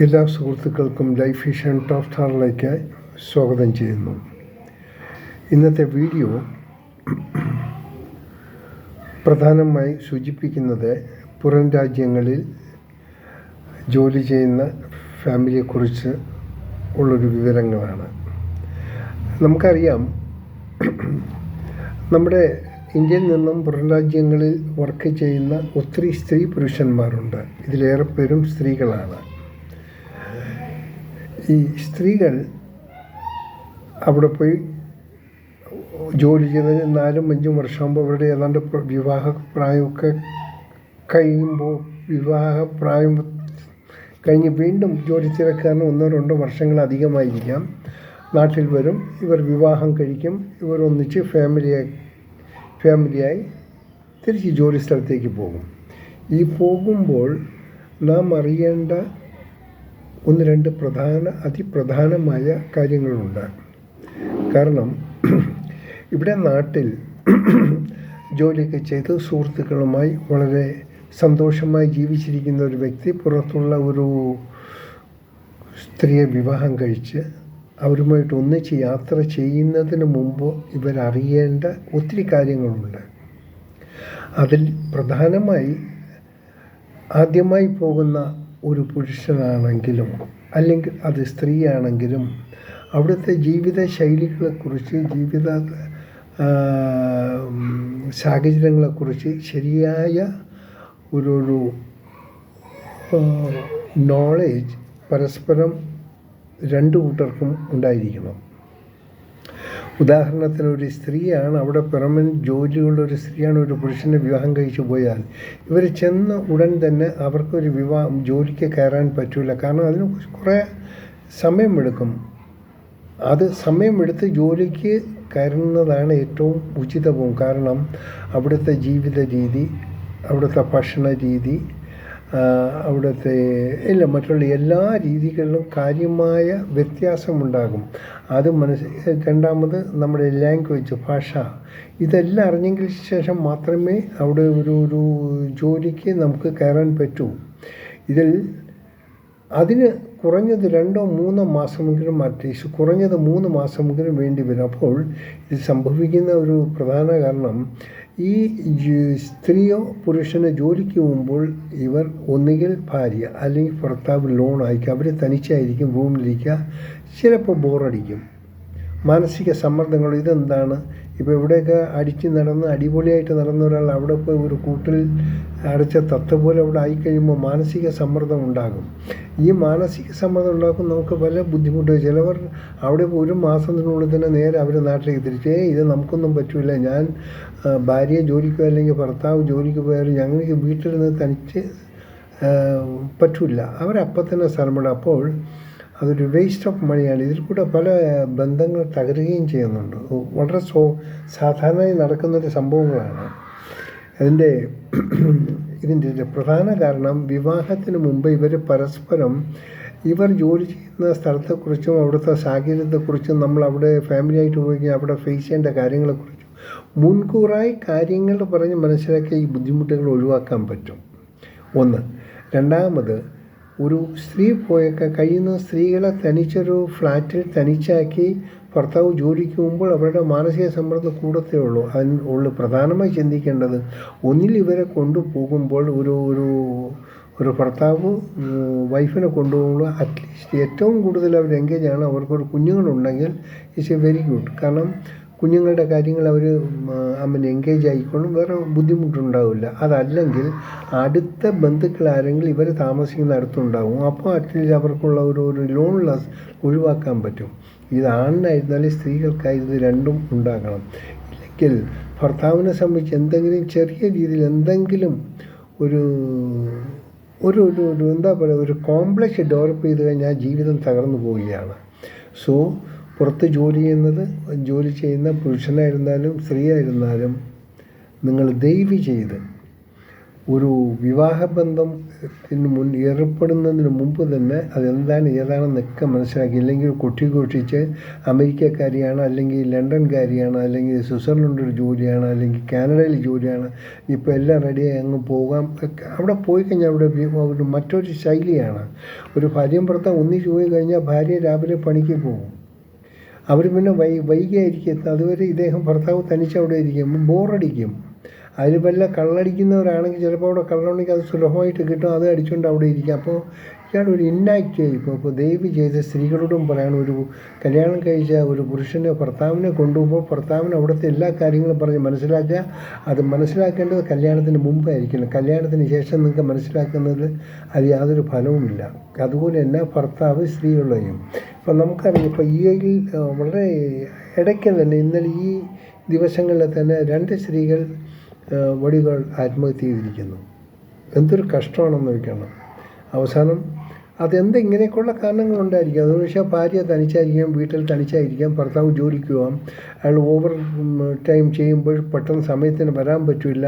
എല്ലാ സുഹൃത്തുക്കൾക്കും life vision top സ്റ്റാറിലേക്ക് സ്വാഗതം ചെയ്യുന്നു. ഇന്നത്തെ വീഡിയോ പ്രധാനമായി സൂചിപ്പിക്കുന്നത് പുറം രാജ്യങ്ങളിൽ ജോലി ചെയ്യുന്ന ഫാമിലിയെക്കുറിച്ച് ഉള്ളൊരു വിവരങ്ങളാണ്. നമുക്കറിയാം, നമ്മുടെ ഇന്ത്യയിൽ നിന്നും പുറം രാജ്യങ്ങളിൽ വർക്ക് ചെയ്യുന്ന ഒത്തിരി സ്ത്രീ പുരുഷന്മാരുണ്ട്. ഇതിലേറെ പേരും സ്ത്രീകളാണ്. ഈ സ്ത്രീകൾ അവിടെ പോയി ജോലി ചെയ്തതിന് 4-5 വർഷമാകുമ്പോൾ അവരുടെ ഏതാണ്ട് വിവാഹ പ്രായമൊക്കെ കഴിയുമ്പോൾ വിവാഹപ്രായം കഴിഞ്ഞ് വീണ്ടും ജോലി തിരക്കാരന് 1-2 വർഷങ്ങൾ അധികമായിരിക്കാം. നാട്ടിൽ വരും, ഇവർ വിവാഹം കഴിക്കും, ഇവർ ഒന്നിച്ച് ഫാമിലിയായി തിരിച്ച് ജോലി സ്ഥലത്തേക്ക് പോകും. ഈ പോകുമ്പോൾ നാം അറിയേണ്ട 1-2 അതിപ്രധാനമായ കാര്യങ്ങളുണ്ട്. കാരണം ഇവിടെ നാട്ടിൽ ജോലിയൊക്കെ ചെയ്ത് സുഹൃത്തുക്കളുമായി വളരെ സന്തോഷമായി ജീവിച്ചിരിക്കുന്ന ഒരു വ്യക്തി പുറത്തുള്ള ഒരു സ്ത്രീയെ വിവാഹം കഴിച്ച് അവരുമായിട്ട് ഒന്നിച്ച് യാത്ര ചെയ്യുന്നതിന് മുമ്പ് ഇവരറിയേണ്ട ഒത്തിരി കാര്യങ്ങളുണ്ട്. അതിൽ പ്രധാനമായി ആദ്യമായി പോകുന്ന ഒരു പുരുഷനാണെങ്കിലും അല്ലെങ്കിൽ അത് സ്ത്രീയാണെങ്കിലും അവിടുത്തെ ജീവിത ശൈലികളെക്കുറിച്ച്, ജീവിത സാഹചര്യങ്ങളെക്കുറിച്ച് ശരിയായ ഒരു നോളേജ് പരസ്പരം 2 കൂട്ടർക്കും ഉണ്ടായിരിക്കണം. ഉദാഹരണത്തിന്, ഒരു സ്ത്രീയാണ് അവിടെ പെർമനൻറ്റ് ജോലിയുള്ളൊരു സ്ത്രീയാണ് ഒരു പുരുഷനെ വിവാഹം കഴിച്ചു പോയാൽ ഇവർ ചെന്ന ഉടൻ തന്നെ അവർക്കൊരു ജോലിക്ക് കയറാൻ പറ്റില്ല. കാരണം അതിന് കുറേ സമയമെടുക്കും. അത് സമയമെടുത്ത് ജോലിക്ക് കയറുന്നതാണ് ഏറ്റവും ഉചിതവും. കാരണം അവിടുത്തെ ജീവിത രീതി, അവിടുത്തെ ഭക്ഷണ രീതി, അവിടുത്തെ മറ്റുള്ള എല്ലാ രീതികളിലും കാര്യമായ വ്യത്യാസമുണ്ടാകും. അത് രണ്ടാമത് നമ്മുടെ ലാംഗ്വേജ്, ഭാഷ, ഇതെല്ലാം അറിഞ്ഞെങ്കിൽ ശേഷം മാത്രമേ അവിടെ ഒരു ജോലിക്ക് നമുക്ക് കയറാൻ പറ്റൂ. അതിന് കുറഞ്ഞത് 2-3 മാസമെങ്കിലും, അറ്റ്ലീസ്റ്റ് കുറഞ്ഞത് 3 മാസമെങ്കിലും വേണ്ടി വരും. അപ്പോൾ ഇത് സംഭവിക്കുന്ന ഒരു പ്രധാന കാരണം, ഈ സ്ത്രീയോ പുരുഷനോ ജോലിക്ക് പോകുമ്പോൾ ഇവർ ഒന്നുകിൽ ഭാര്യ അല്ലെങ്കിൽ ഭർത്താവ് ലോൺ അയക്കുക, അവർ തനിച്ചായിരിക്കും റൂമിലിരിക്കുക, ചിലപ്പോൾ ബോറടിക്കും, മാനസിക സമ്മർദ്ദങ്ങൾ. ഇതെന്താണ്? ഇപ്പോൾ ഇവിടെയൊക്കെ അടിപൊളിയായിട്ട് നടന്ന ഒരാൾ അവിടെ പോയി ഒരു കൂട്ടിൽ അടച്ച തത്ത പോലെ അവിടെ ആയിക്കഴിയുമ്പോൾ മാനസിക സമ്മർദ്ദം ഉണ്ടാകും. ഈ മാനസിക സമ്മർദ്ദം ഉണ്ടാക്കും നമുക്ക് പല ബുദ്ധിമുട്ട്. ചിലവർ അവിടെ 1 മാസത്തിനുള്ളിൽ തന്നെ നേരെ അവർ നാട്ടിലേക്ക് തിരിച്ച് ഇത് നമുക്കൊന്നും പറ്റില്ല, ഞാൻ ഭാര്യ ജോലിക്ക് പോയാൽ അല്ലെങ്കിൽ ഭർത്താവ് ജോലിക്ക് പോയാലും ഞങ്ങൾക്ക് വീട്ടിൽ നിന്ന് തനിച്ച് പറ്റില്ല, അവരപ്പം തന്നെ സ്ഥലം വിടും. അപ്പോൾ അതൊരു വേസ്റ്റ് ഓഫ് മണിയാണ്. ഇതിൽ കൂടെ പല ബന്ധങ്ങൾ തകരുകയും ചെയ്യുന്നുണ്ട്. വളരെ സാധാരണയായി നടക്കുന്നൊരു സംഭവങ്ങളാണ്. ഇതിൻ്റെ പ്രധാന കാരണം, വിവാഹത്തിന് മുമ്പ് ഇവർ പരസ്പരം ഇവർ ജോലി ചെയ്യുന്ന സ്ഥലത്തെക്കുറിച്ചും അവിടുത്തെ സാഹചര്യത്തെക്കുറിച്ചും നമ്മൾ അവിടെ ഫാമിലിയായിട്ട് പോയി അവിടെ ഫേസ് ചെയ്യേണ്ട കാര്യങ്ങളെക്കുറിച്ചും മുൻകൂറായി കാര്യങ്ങൾ പറഞ്ഞ് മനസ്സിലാക്കി ഈ ബുദ്ധിമുട്ടുകൾ ഒഴിവാക്കാൻ പറ്റും. 1. രണ്ടാമത്, ഒരു സ്ത്രീ പോയൊക്കെ കഴിയുന്ന സ്ത്രീകളെ തനിച്ചൊരു ഫ്ലാറ്റിൽ തനിച്ചാക്കി ഭർത്താവ് ജോലിക്ക് പോകുമ്പോൾ അവരുടെ മാനസിക സമ്മർദ്ദം കൂടത്തേ ഉള്ളൂ. അതിനുള്ളിൽ പ്രധാനമായി ചിന്തിക്കേണ്ടത്, ഒന്നിൽ ഇവരെ കൊണ്ടുപോകുമ്പോൾ ഒരു ഭർത്താവ് വൈഫിനെ കൊണ്ടുപോകുമ്പോൾ അറ്റ്ലീസ്റ്റ് ഏറ്റവും കൂടുതൽ അവർ എൻഗേജാണ്. അവർക്കൊരു കുഞ്ഞുങ്ങളുണ്ടെങ്കിൽ ഇറ്റ്സ് എ വെരി ഗുഡ്. കാരണം കുഞ്ഞുങ്ങളുടെ കാര്യങ്ങൾ അവർ എൻഗേജ് ആയിക്കൊള്ളും, വേറെ ബുദ്ധിമുട്ടുണ്ടാവില്ല. അതല്ലെങ്കിൽ അടുത്ത ബന്ധുക്കൾ ആരെങ്കിലും ഇവർ താമസിക്കുന്ന അടുത്തുണ്ടാകും. അപ്പോൾ അറ്റ്ലീസ്റ്റ് അവർക്കുള്ള ഒരു ലോൺലെസ് ഒഴിവാക്കാൻ പറ്റും. ഇത് ആണിനായിരുന്നാലും സ്ത്രീകൾക്കായി ഇത് രണ്ടും ഉണ്ടാകണം. ഇല്ലെങ്കിൽ ഭർത്താവിനെ സംബന്ധിച്ച് എന്തെങ്കിലും ചെറിയ രീതിയിൽ എന്തെങ്കിലും ഒരു എന്താ പറയുക, ഒരു കോംപ്ലക്സ് ഡെവലപ്പ് ചെയ്ത് കഴിഞ്ഞാൽ ജീവിതം തകർന്നു പോവുകയാണ്. സോ പുറത്ത് ജോലി ചെയ്യുന്ന പുരുഷനായിരുന്നാലും സ്ത്രീ ആയിരുന്നാലും നിങ്ങൾ ദയവ് ചെയ്ത് ഒരു വിവാഹബന്ധം ഏർപ്പെടുന്നതിന് മുമ്പ് തന്നെ അതെന്താണ് ഏതാണെന്നൊക്കെ മനസ്സിലാക്കി. ഇല്ലെങ്കിൽ കൊട്ടിഘോഷിച്ച് അമേരിക്കക്കാരിയാണ്, അല്ലെങ്കിൽ ലണ്ടൻകാരിയാണ്, അല്ലെങ്കിൽ സ്വിറ്റ്സർലൻഡിൽ ജോലിയാണ്, അല്ലെങ്കിൽ കാനഡയിൽ ജോലിയാണ്, ഇപ്പോൾ എല്ലാം റെഡിയായി അങ്ങ് പോകാം. അവിടെ പോയി കഴിഞ്ഞാൽ അവിടെ ഒരു മറ്റൊരു ശൈലിയാണ്. ഒരു ഭാര്യയും ഭർത്താവ് ഒന്നിച്ച് പോയി കഴിഞ്ഞാൽ ഭാര്യ രാവിലെ പണിക്ക് പോകും, അവർ പിന്നെ വൈകിയായിരിക്കും. അതുവരെ ഇദ്ദേഹം ഭർത്താവ് തനിച്ച് അവിടെ ഇരിക്കും, ബോറടിക്കും. അതിൽ വല്ല കള്ളടിക്കുന്നവരാണെങ്കിൽ ചിലപ്പോൾ അവിടെ കള്ളുണ്ടെങ്കിൽ അത് സുലഭമായിട്ട് കിട്ടും, അത് അടിച്ചുകൊണ്ട് അവിടെ ഇരിക്കും. അപ്പോൾ ഇയാളൊരു ഇന്നാക്റ്റീവ്. ഇപ്പോൾ ദയവ് ചെയ്ത് സ്ത്രീകളോടും പറയണം, ഒരു കല്യാണം കഴിച്ച ഒരു പുരുഷനെ ഭർത്താവിനെ കൊണ്ടുപോകുമ്പോൾ ഭർത്താവിന് അവിടുത്തെ എല്ലാ കാര്യങ്ങളും പറഞ്ഞ് മനസ്സിലാക്കുക. അത് മനസ്സിലാക്കേണ്ടത് കല്യാണത്തിന് മുമ്പായിരിക്കണം. കല്യാണത്തിന് ശേഷം നിങ്ങൾക്ക് മനസ്സിലാക്കുന്നത് അത് യാതൊരു ഫലവുമില്ല. അതുപോലെ തന്നെ ഭർത്താവ് സ്ത്രീകളെയും ഇപ്പം നമുക്കറിയാം. ഇപ്പോൾ വളരെ ഇടയ്ക്ക് തന്നെ ഇന്നലെ ഈ ദിവസങ്ങളിൽ തന്നെ 2 സ്ത്രീകൾ വടികൾ ആത്മഹത്യ ചെയ്തിരിക്കുന്നു. എന്തൊരു കഷ്ടമാണെന്ന് വയ്ക്കണം. അവസാനം ഇങ്ങനെയൊക്കെയുള്ള കാരണങ്ങളുണ്ടായിരിക്കും. അതെന്ന് വെച്ചാൽ ഭാര്യ തനിച്ചായിരിക്കാം, വീട്ടിൽ തനിച്ചായിരിക്കാം, ഭർത്താവ് ജോലിക്ക് പോകാം, അയാൾ ഓവർ ടൈം ചെയ്യുമ്പോൾ പെട്ടെന്ന് സമയത്തിന് വരാൻ പറ്റില്ല.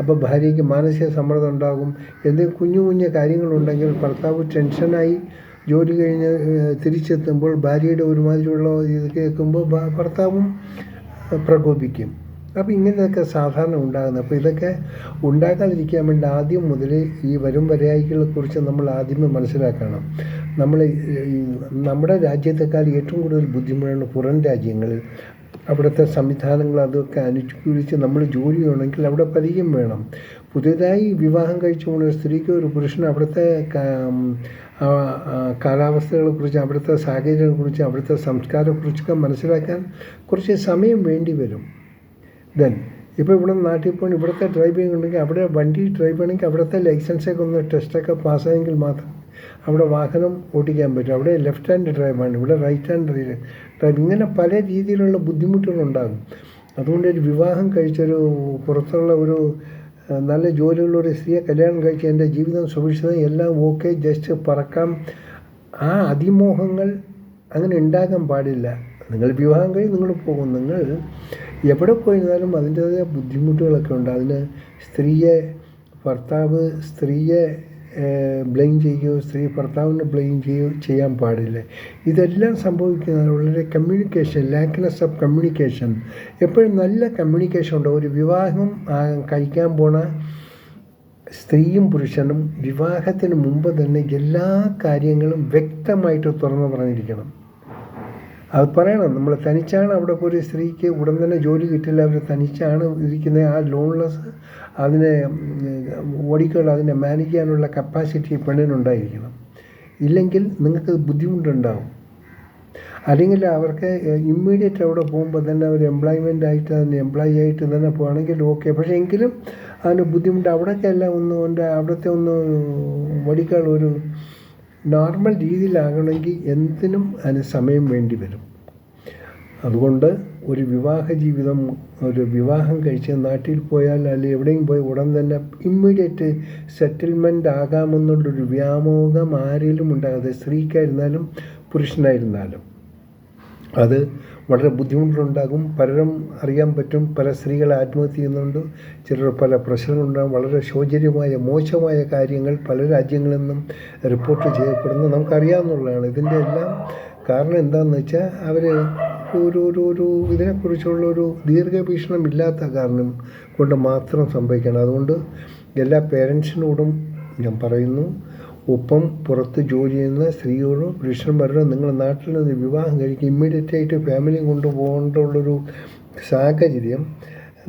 അപ്പോൾ ഭാര്യയ്ക്ക് മാനസിക സമ്മർദ്ദം ഉണ്ടാകും. കുഞ്ഞു കുഞ്ഞു കാര്യങ്ങളുണ്ടെങ്കിൽ ഭർത്താവ് ടെൻഷനായി ജോലി കഴിഞ്ഞ് തിരിച്ചെത്തുമ്പോൾ ഭാര്യയുടെ ഒരുമാതിരിയുള്ള ഇത് കേൾക്കുമ്പോൾ ഭർത്താവും പ്രകോപിക്കും. അപ്പോൾ ഇങ്ങനെയൊക്കെ സാധാരണ ഉണ്ടാകുന്നത്. അപ്പോൾ ഇതൊക്കെ ഉണ്ടാകാതിരിക്കാൻ വേണ്ടി ആദ്യം മുതൽ ഈ വരും വരായികളെക്കുറിച്ച് നമ്മൾ ആദ്യമേ മനസ്സിലാക്കണം. നമ്മുടെ രാജ്യത്തെക്കാൾ ഏറ്റവും കൂടുതൽ ബുദ്ധിമുട്ടാണ് പുറം രാജ്യങ്ങളിൽ. അവിടുത്തെ സംവിധാനങ്ങൾ അതൊക്കെ അനുകൂലിച്ച് നമ്മൾ ജോലി ചെയ്യണമെങ്കിൽ അവിടെ പരിചയം വേണം. പുതിയതായി വിവാഹം കഴിച്ചു പോകുന്ന ഒരു സ്ത്രീക്ക് ഒരു പുരുഷന് അവിടുത്തെ കാലാവസ്ഥകളെക്കുറിച്ച്, അവിടുത്തെ സാഹചര്യങ്ങളെക്കുറിച്ച്, അവിടുത്തെ സംസ്കാരത്തെക്കുറിച്ചൊക്കെ മനസ്സിലാക്കാൻ കുറച്ച് സമയം വേണ്ടി വരും. ഇപ്പോൾ ഇവിടെ നാട്ടിൽ പോകണം, ഇവിടുത്തെ ഡ്രൈവിംഗ് ഉണ്ടെങ്കിൽ അവിടെ വണ്ടി ഡ്രൈവ് ചെയ്യണമെങ്കിൽ അവിടുത്തെ ലൈസൻസൊക്കെ ഒന്ന് ടെസ്റ്റൊക്കെ പാസ്സായെങ്കിൽ മാത്രം അവിടെ വാഹനം ഓടിക്കാൻ പറ്റും. അവിടെ ലെഫ്റ്റ് ഹാൻഡ് ഡ്രൈവാണ്, ഇവിടെ റൈറ്റ് ഹാൻഡ് ഡ്രൈവ്. ഇങ്ങനെ പല രീതിയിലുള്ള ബുദ്ധിമുട്ടുകളുണ്ടാകും. അതുകൊണ്ട് ഒരു വിവാഹം കഴിച്ചൊരു പുറത്തുള്ള ഒരു നല്ല ജോലിയുള്ള ഒരു സ്ത്രീയെ കല്യാണം കഴിച്ച് എൻ്റെ ജീവിതം സുരക്ഷിതം എല്ലാം ഓക്കെ, ജസ്റ്റ് പറക്കാം, ആ അതിമോഹങ്ങൾ അങ്ങനെ ഉണ്ടാകാൻ പാടില്ല. നിങ്ങൾ വിവാഹം കഴിഞ്ഞ് നിങ്ങൾ പോകും, നിങ്ങൾ എവിടെ പോയിരുന്നാലും അതിൻ്റേതായ ബുദ്ധിമുട്ടുകളൊക്കെ ഉണ്ട്. അതിന് ഭർത്താവ് സ്ത്രീയെ ബ്ലെയിം ചെയ്യുകയോ സ്ത്രീ ഭർത്താവിനെ ബ്ലെയിം ചെയ്യുകയോ ചെയ്യാൻ പാടില്ല. ഇതെല്ലാം സംഭവിക്കുന്നത് വളരെ ലാക്ക്നെസ് ഓഫ് കമ്മ്യൂണിക്കേഷൻ. എപ്പോഴും നല്ല കമ്മ്യൂണിക്കേഷൻ ഉണ്ട്. ഒരു വിവാഹം കഴിക്കാൻ പോണ സ്ത്രീയും പുരുഷനും വിവാഹത്തിന് മുമ്പ് തന്നെ എല്ലാ കാര്യങ്ങളും വ്യക്തമായിട്ട് തുറന്നു പറഞ്ഞിരിക്കണം. അത് പറയണം. നമ്മൾ തനിച്ചാണ് അവിടെ ഒരു സ്ത്രീക്ക് ഉടൻ തന്നെ ജോലി കിട്ടില്ല, അവർ തനിച്ചാണ് ഇരിക്കുന്നത്. ആ ലോൺലെസ് അതിനെ അതിനെ മാനേജ് ചെയ്യാനുള്ള കപ്പാസിറ്റി പെണ്ണിനുണ്ടായിരിക്കണം. ഇല്ലെങ്കിൽ നിങ്ങൾക്ക് ബുദ്ധിമുട്ടുണ്ടാകും. അല്ലെങ്കിൽ അവർക്ക് ഇമ്മീഡിയറ്റ് അവിടെ പോകുമ്പോൾ തന്നെ അവർ എംപ്ലോയ്മെൻ്റ് ആയിട്ട് തന്നെ എംപ്ലോയി ആയിട്ട് തന്നെ പോകുകയാണെങ്കിൽ ഓക്കെ. പക്ഷേ എങ്കിലും അതിന് ബുദ്ധിമുട്ട്. അവിടെയൊക്കെ എല്ലാം അവിടുത്തെ ഒരു നോർമൽ രീതിയിലാകണമെങ്കിൽ എന്തിനും അതിന് സമയം വേണ്ടി വരും. അതുകൊണ്ട് ഒരു വിവാഹം കഴിച്ച് നാട്ടിൽ പോയാൽ അല്ലെങ്കിൽ എവിടെയും പോയി ഉടൻ തന്നെ ഇമ്മീഡിയറ്റ് സെറ്റിൽമെൻ്റ് ആകാമെന്നുള്ളൊരു വ്യാമോഹം ആരിലും ഉണ്ടാകാതെ, സ്ത്രീക്കായിരുന്നാലും പുരുഷനായിരുന്നാലും അത് വളരെ ബുദ്ധിമുട്ടുണ്ടാകും. പലരും അറിയാൻ പറ്റും, പല സ്ത്രീകൾ ആത്മഹത്യ ചെയ്യുന്നുണ്ട്, ചിലർ പല പ്രശ്നങ്ങളുണ്ടാകും. വളരെ ശോചനീയമായ മോശമായ കാര്യങ്ങൾ പല രാജ്യങ്ങളിൽ നിന്നും റിപ്പോർട്ട് ചെയ്യപ്പെടുന്നു, നമുക്കറിയാവുന്നതാണ്. ഇതിൻ്റെ എല്ലാം കാരണം എന്താണെന്ന് വെച്ചാൽ അവർ ഇതിനെക്കുറിച്ചുള്ള ഒരു ദീർഘവീക്ഷണം ഇല്ലാത്ത കാരണം കൊണ്ട് മാത്രം സംഭവിക്കണം. അതുകൊണ്ട് എല്ലാ പേരൻസിനോടും ഞാൻ പറയുന്നു, ഒപ്പം പുറത്ത് ജോലി ചെയ്യുന്ന സ്ത്രീയോടും പുരുഷന്മാരോടും നിങ്ങൾ നാട്ടിൽ നിന്ന് വിവാഹം കഴിക്കുക, ഇമ്മീഡിയറ്റായിട്ട് ഫാമിലിയും കൊണ്ടുപോകേണ്ടുള്ളൊരു സാഹചര്യം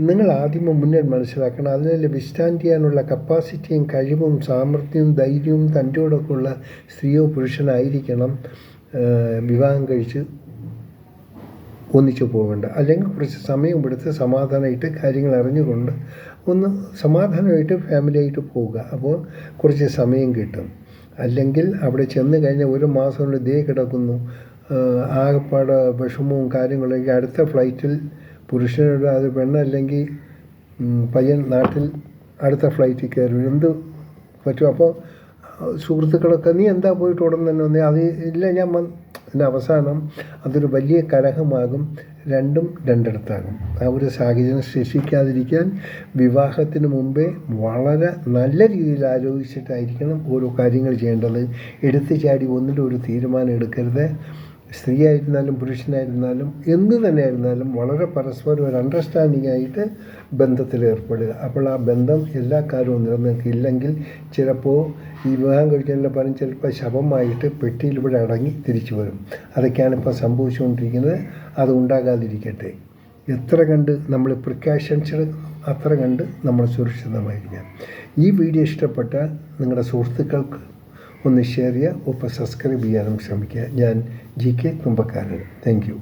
നിങ്ങൾ ആദ്യമേ മുന്നേ മനസ്സിലാക്കണം. അതിനെല്ലാം വിസ്റ്റാൻഡ് ചെയ്യാനുള്ള കപ്പാസിറ്റിയും കഴിവും സാമർഥ്യവും ധൈര്യവും തൻ്റെയോടൊക്കെ ഉള്ള സ്ത്രീയോ പുരുഷനായിരിക്കണം വിവാഹം കഴിച്ച് ഒന്നിച്ചു പോകേണ്ട. അല്ലെങ്കിൽ കുറച്ച് സമയം എടുത്ത് സമാധാനമായിട്ട് കാര്യങ്ങൾ അറിഞ്ഞുകൊണ്ട് ഒന്ന് സമാധാനമായിട്ട് ഫാമിലിയായിട്ട് പോവുക. അപ്പോൾ കുറച്ച് സമയം കിട്ടും. അല്ലെങ്കിൽ അവിടെ ചെന്ന് കഴിഞ്ഞാൽ 1 മാസം കൊണ്ട് കിടക്കുന്നു, ആകെപ്പാട് വിഷമവും കാര്യങ്ങളൊക്കെ. അടുത്ത ഫ്ലൈറ്റിൽ പുരുഷനോട് അത് പെണ്ണല്ലെങ്കിൽ പയ്യൻ നാട്ടിൽ അടുത്ത ഫ്ലൈറ്റിൽ കയറും, എന്ത് പറ്റും. അപ്പോൾ സുഹൃത്തുക്കളൊക്കെ നീ എന്താ പോയിട്ട് ഉടൻ തന്നെ വന്നേ, അത് ഇല്ല ഞാൻ പിന്നെ അവസാനം അതൊരു വലിയ കലഹമാകും, രണ്ടും രണ്ടിടത്താകും. ആ ഒരു സാഹചര്യം സൃഷ്ടിക്കാതിരിക്കാൻ വിവാഹത്തിന് മുമ്പേ വളരെ നല്ല രീതിയിൽ ആലോചിച്ചിട്ടായിരിക്കണം ഓരോ കാര്യങ്ങൾ ചെയ്യേണ്ടത്. എടുത്തു ചാടി ഒന്നിലും ഒരു തീരുമാനം എടുക്കരുത്. സ്ത്രീ ആയിരുന്നാലും പുരുഷനായിരുന്നാലും എന്ത് തന്നെ ആയിരുന്നാലും വളരെ പരസ്പരം ഒരു അണ്ടർസ്റ്റാൻഡിംഗ് ആയിട്ട് ബന്ധത്തിൽ ഏർപ്പെടുക. അപ്പോൾ ആ ബന്ധം എല്ലാ കാലവും നിലനിൽക്കില്ലെങ്കിൽ ചിലപ്പോൾ ഈ വിവാഹം കഴിച്ചതിൻ്റെ ഫലം ചിലപ്പോൾ ശവമായിട്ട് പെട്ടിയിൽ ഇവിടെ അടങ്ങി തിരിച്ചു വരും. അതൊക്കെയാണ് ഇപ്പോൾ സംഭവിച്ചുകൊണ്ടിരിക്കുന്നത്. അത് ഉണ്ടാകാതിരിക്കട്ടെ. എത്ര കണ്ട് നമ്മൾ പ്രിക്കോഷൻസ് എടുക്കുന്നു അത്ര കണ്ട് നമ്മൾ സുരക്ഷിതമായിരിക്കാം. ഈ വീഡിയോ ഇഷ്ടപ്പെട്ട നിങ്ങളുടെ സുഹൃത്തുക്കൾക്ക് ഒന്ന് ഷെയർ ചെയ്യുക, ഒപ്പം സബ്സ്ക്രൈബ് ചെയ്യാനും ശ്രമിക്കുക. ഞാൻ GK കുമ്പക്കാരൻ. Thank you.